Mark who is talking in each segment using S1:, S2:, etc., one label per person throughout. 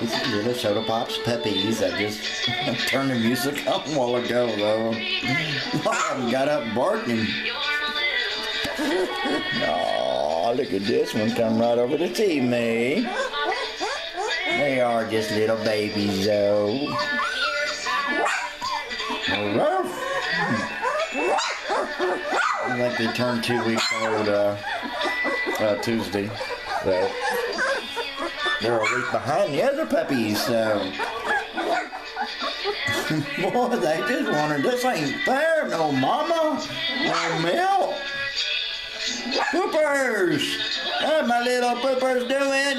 S1: These are little Soda Pops puppies. I just turned the music up a while ago, though. I got up barking. Oh, look at this one come right over to see me. They are just little babies, though. I think they turned 2 weeks old Tuesday. So they're a week behind the other puppies, so. Boy, they just wondered, this ain't fair, no mama, no milk. Poopers! What my little poopers doing?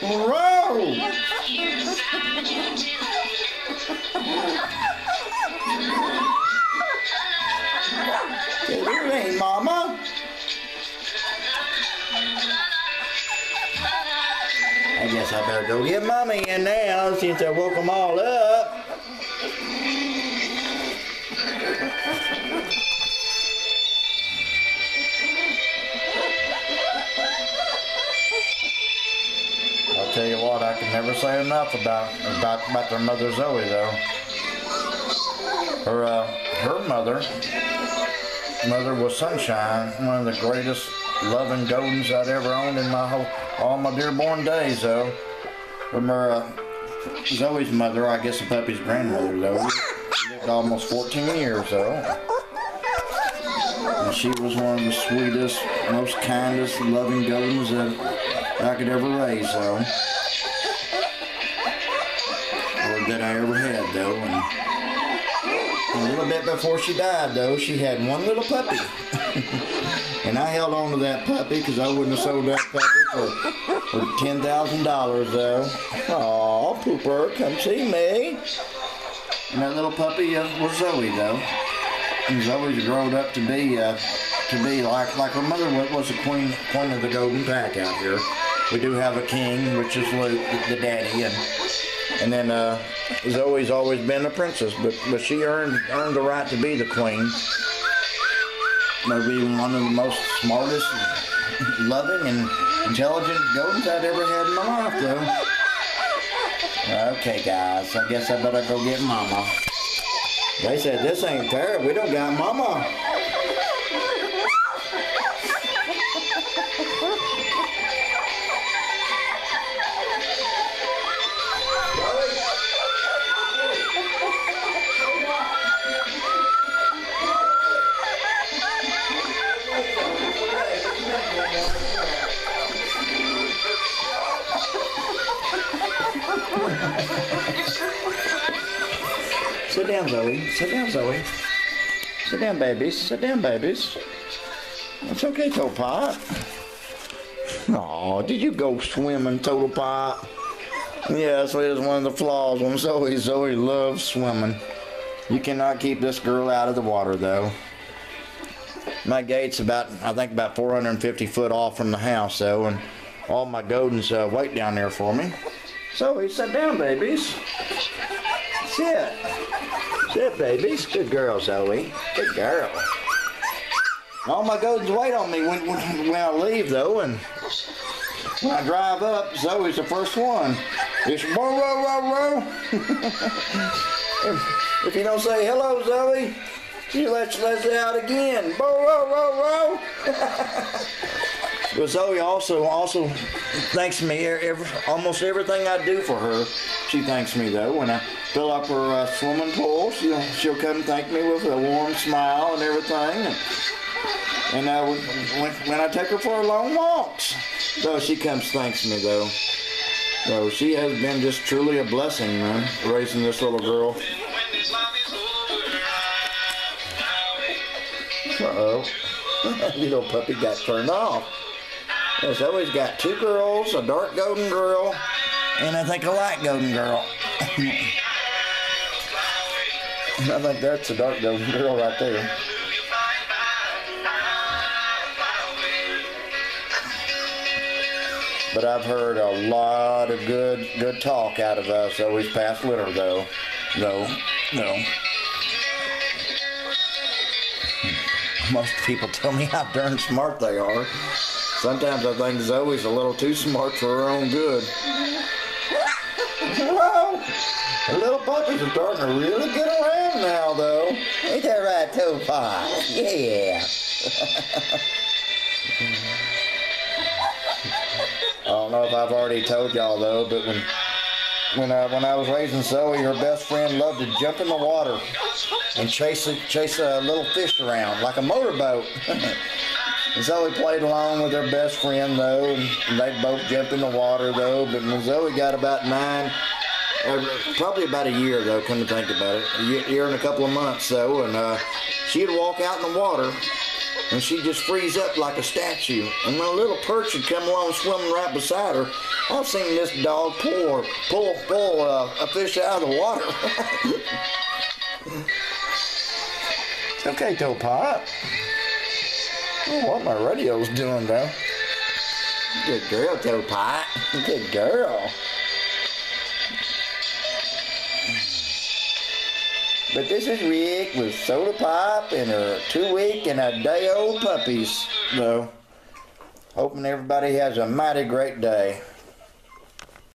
S1: Roll! Hey, there ain't mama. I guess I better go get mommy in now since I woke them all up. I'll tell you what, I can never say enough about their mother Zoe, though. Her mother was Sunshine, one of the greatest loving Goldens I'd ever owned in all my dearborn days, though. From her Zoe's mother, I guess the puppy's grandmother, though, lived almost 14 years, though. And she was one of the sweetest, most kindest, loving Goldens that I could ever raise, though. Or that I ever had, though. And a little bit before she died, though, she had one little puppy. And I held on to that puppy because I wouldn't have sold that puppy for $10,000, though. Aw, Pooper, come see me. And that little puppy was Zoe, though. And Zoe's grown up to be like her mother was the queen of the Golden Pack out here. We do have a king, which is Luke, the daddy, and then Zoe's always been a princess, but she earned the right to be the queen. Maybe one of the most smartest, loving, and intelligent Goldens I'd ever had in my life, though. Okay, guys, I guess I better go get Mama. They said, this ain't fair, we don't got Mama. Sit down, Zoe. Sit down, Zoe. Sit down, babies. Sit down, babies. It's okay, Total Pot. Aw, did you go swimming, Total Pot? Yeah, so it was one of the flaws when Zoe loves swimming. You cannot keep this girl out of the water, though. My gate's I think about 450 foot off from the house, though, and all my Goldens wait down there for me. Zoe, sit down, babies. Sit. Sit, babies. Good girl, Zoe. Good girl. All my Goldens wait on me when I leave, though, and when I drive up, Zoe's the first one. It's row, row, row, row. If you don't say hello, Zoe, she lets you out again. Row, row, row, row. But Zoe also thanks me almost everything I do for her. She thanks me, though. When I fill up her swimming pool, she'll come thank me with a warm smile and everything. And when I take her for long walks, so she comes thanks me, though. So she has been just truly a blessing, man, raising this little girl. Uh-oh. Little puppy got turned off. It's always got two girls, a dark golden girl, and I think a light golden girl. I think that's a dark golden girl right there. But I've heard a lot of good talk out of Zoe's past litter, though. No. Most people tell me how darn smart they are. Sometimes I think Zoe's a little too smart for her own good. Well, the little puppies are starting to really get around now, though. Ain't that right, Toe Pot? Yeah. I don't know if I've already told y'all though, but when I was raising Zoe, her best friend loved to jump in the water and chase a little fish around like a motorboat. And Zoe played along with her best friend though, and they'd both jump in the water though. But when Zoe got about 9, probably about a year though, come to think about it, a year and a couple of months though, and she'd walk out in the water and she'd just freeze up like a statue. And when a little perch would come along swimming right beside her, I've seen this dog pull a fish out of the water. It's okay, Toe Pot. I don't know what my radio's doing though. Good girl, Toe Pot. Good girl. But this is Rick with Soda Pop and her 2-week and a day old puppies, though. Hoping everybody has a mighty great day.